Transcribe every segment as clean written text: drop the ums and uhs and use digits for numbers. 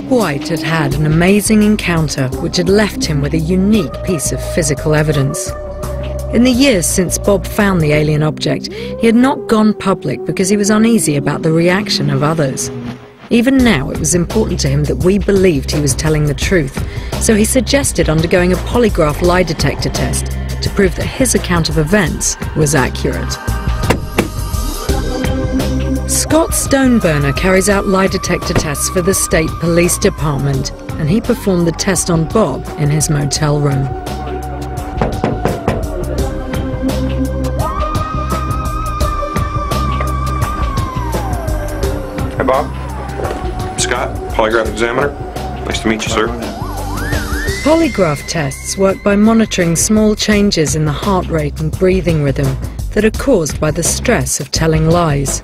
Bob White had had an amazing encounter which had left him with a unique piece of physical evidence. In the years since Bob found the alien object, he had not gone public because he was uneasy about the reaction of others. Even now, it was important to him that we believed he was telling the truth, so he suggested undergoing a polygraph lie detector test to prove that his account of events was accurate. Scott Stoneburner carries out lie detector tests for the State Police Department, and he performed the test on Bob in his motel room. Hi, Bob. Scott, polygraph examiner. Nice to meet you, sir. Polygraph tests work by monitoring small changes in the heart rate and breathing rhythm that are caused by the stress of telling lies.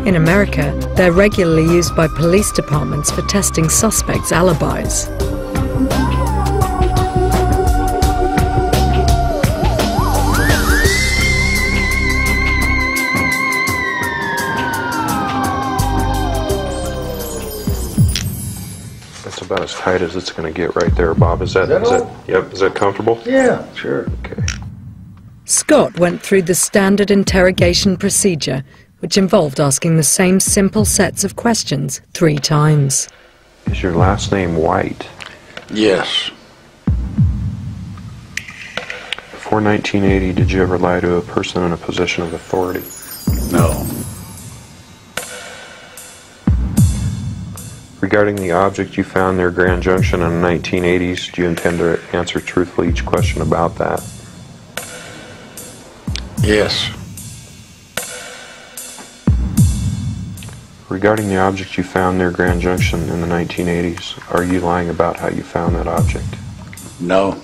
In America, they're regularly used by police departments for testing suspects' alibis. That's about as tight as it's going to get right there, Bob. Is that comfortable? Yeah, sure. Okay. Scott went through the standard interrogation procedure, which involved asking the same simple sets of questions 3 times. Is your last name White? Yes. Before 1980, did you ever lie to a person in a position of authority? No. Regarding the object you found near Grand Junction in the 1980s, do you intend to answer truthfully each question about that? Yes. Regarding the object you found near Grand Junction in the 1980s, are you lying about how you found that object? No.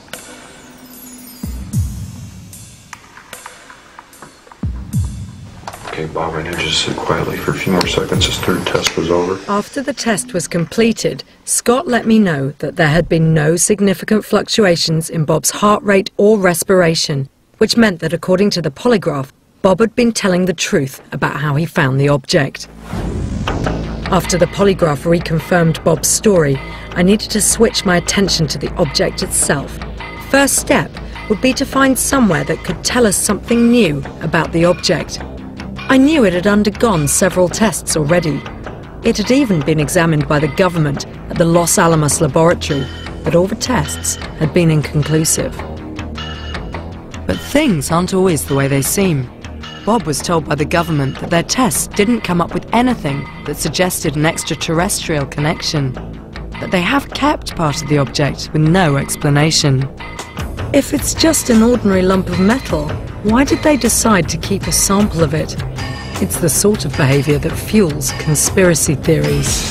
Okay, Bob, I need you to sit quietly for a few more seconds. This third test was over. After the test was completed, Scott let me know that there had been no significant fluctuations in Bob's heart rate or respiration, which meant that according to the polygraph, Bob had been telling the truth about how he found the object. After the polygraph reconfirmed Bob's story, I needed to switch my attention to the object itself. First step would be to find somewhere that could tell us something new about the object. I knew it had undergone several tests already. It had even been examined by the government at the Los Alamos laboratory, but all the tests had been inconclusive. But things aren't always the way they seem. Bob was told by the government that their tests didn't come up with anything that suggested an extraterrestrial connection, but they have kept part of the object with no explanation. If it's just an ordinary lump of metal, why did they decide to keep a sample of it? It's the sort of behavior that fuels conspiracy theories.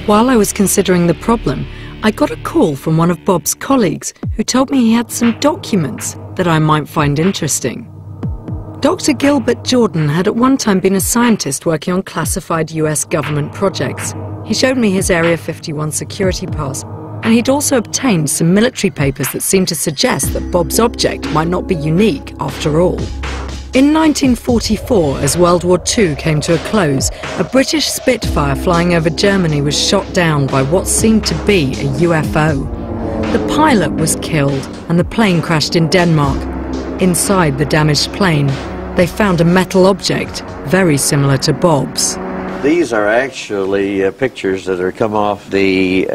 While I was considering the problem, I got a call from one of Bob's colleagues who told me he had some documents that I might find interesting. Dr. Gilbert Jordan had at one time been a scientist working on classified US government projects. He showed me his Area 51 security pass, and he'd also obtained some military papers that seemed to suggest that Bob's object might not be unique after all. In 1944, as World War II came to a close, a British Spitfire flying over Germany was shot down by what seemed to be a UFO. The pilot was killed and the plane crashed in Denmark. Inside the damaged plane, they found a metal object very similar to Bob's. These are actually pictures that are come off the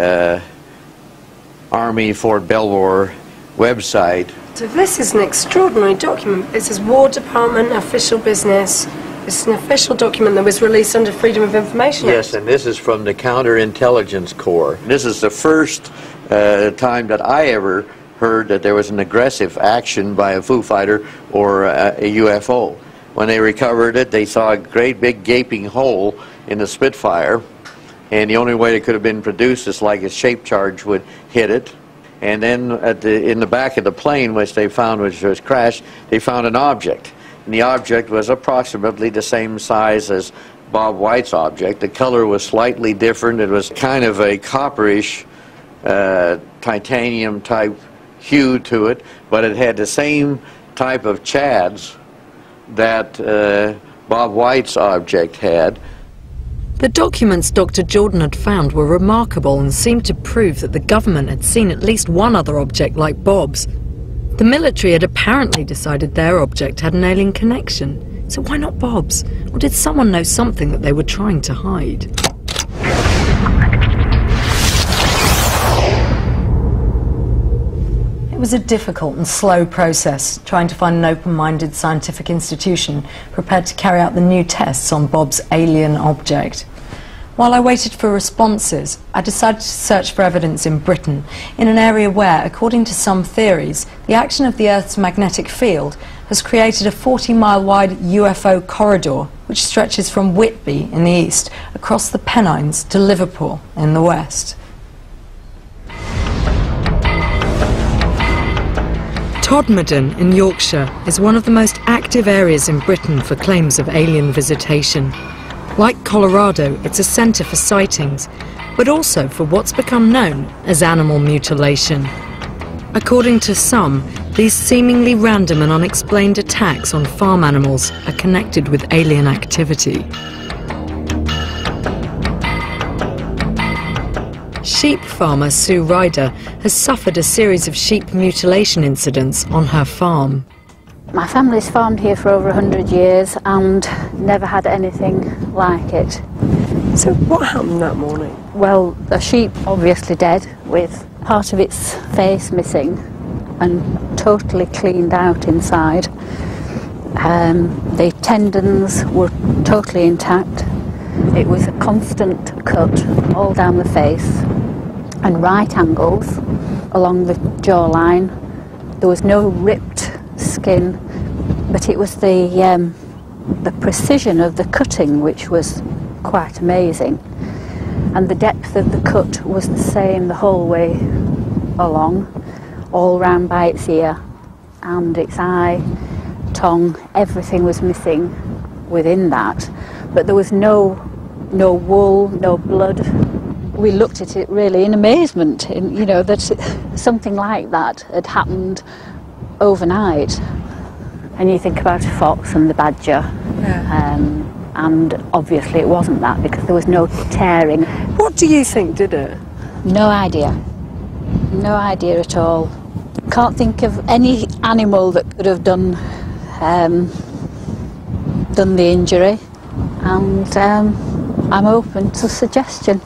Army Fort Belvoir website. So this is an extraordinary document. This is War Department official business. It's an official document that was released under Freedom of Information Act. Yes, and this is from the Counterintelligence Corps. This is the first time that I ever heard that there was an aggressive action by a Foo Fighter or a UFO. When they recovered it, they saw a great big gaping hole in the Spitfire, and the only way it could have been produced is like a shape charge would hit it. And then in the back of the plane, which they found was crashed, they found an object. And the object was approximately the same size as Bob White's object. The color was slightly different. It was kind of a copperish titanium type hue to it, but it had the same type of chads that Bob White's object had. The documents Dr. Jordan had found were remarkable and seemed to prove that the government had seen at least one other object like Bob's. The military had apparently decided their object had an alien connection, so why not Bob's? Or did someone know something that they were trying to hide? It was a difficult and slow process, trying to find an open-minded scientific institution prepared to carry out the new tests on Bob's alien object. While I waited for responses, I decided to search for evidence in Britain, in an area where, according to some theories, the action of the Earth's magnetic field has created a 40-mile-wide UFO corridor which stretches from Whitby in the east across the Pennines to Liverpool in the west. Todmorden in Yorkshire is one of the most active areas in Britain for claims of alien visitation. Like Colorado, it's a centre for sightings, but also for what's become known as animal mutilation. According to some, these seemingly random and unexplained attacks on farm animals are connected with alien activity. Sheep farmer Sue Ryder has suffered a series of sheep mutilation incidents on her farm. My family's farmed here for over 100 years and never had anything like it. So what happened that morning? Well, the sheep obviously dead with part of its face missing and totally cleaned out inside. The tendons were totally intact. It was a constant cut all down the face and right angles along the jawline. There was no ripped skin, but it was the precision of the cutting which was quite amazing, and the depth of the cut was the same the whole way along, all round by its ear and its eye, tongue, everything was missing within that, but there was no wool, no blood. We looked at it really in amazement, you know, that something like that had happened overnight. And you think about a fox and the badger, and obviously it wasn't that because there was no tearing. What do you think did it? No idea. No idea at all. Can't think of any animal that could have done the injury, and I'm open to suggestion.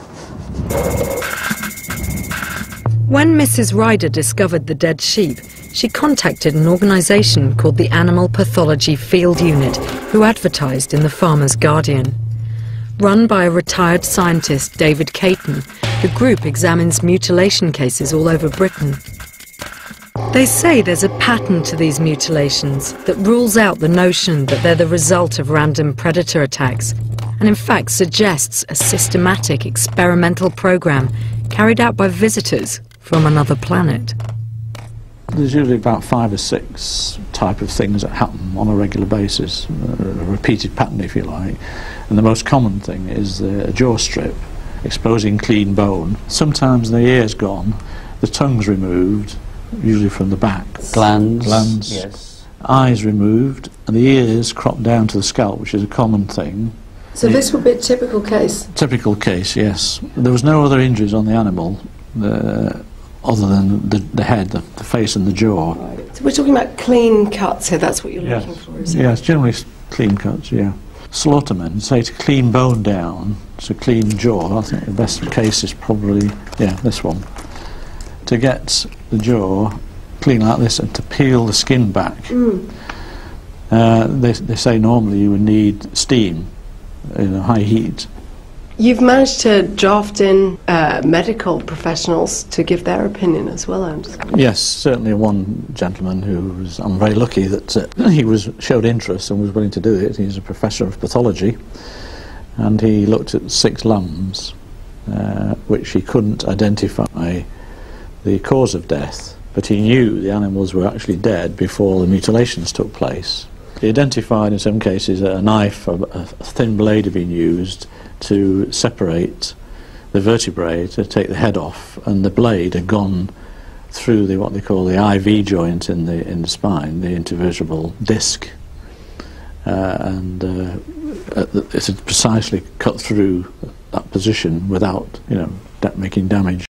When Mrs. Ryder discovered the dead sheep, she contacted an organisation called the Animal Pathology Field Unit, who advertised in the Farmer's Guardian. Run by a retired scientist, David Caton, the group examines mutilation cases all over Britain. They say there's a pattern to these mutilations that rules out the notion that they're the result of random predator attacks, and in fact suggests a systematic experimental programme carried out by visitors from another planet. There's usually about 5 or 6 type of things that happen on a regular basis, a repeated pattern if you like, and the most common thing is a jaw strip exposing clean bone. Sometimes the ear's gone, the tongue's removed, usually from the back. Glands. Yes. Eyes removed, and the ears cropped down to the scalp, which is a common thing. So this would be a typical case? Typical case, yes. There was no other injuries on the animal other than the head, the face and the jaw. Right. So we're talking about clean cuts here, that's what you're looking for, is it? Yes, generally clean cuts, yeah. Slaughtermen say to clean bone down, so clean jaw. I think the best case is probably, this one. To get the jaw clean like this and to peel the skin back. They say normally you would need steam, high heat. You've managed to draft in medical professionals to give their opinion as well, I understand. Yes, certainly one gentleman I'm very lucky that he showed interest and was willing to do it. He's a professor of pathology, and he looked at 6 lambs which he couldn't identify the cause of death, but he knew the animals were actually dead before the mutilations took place. He identified in some cases a knife, a thin blade had been used to separate the vertebrae, to take the head off, and the blade had gone through what they call the IV joint in the spine, the intervertebral disc, and it had precisely cut through that position without, making damage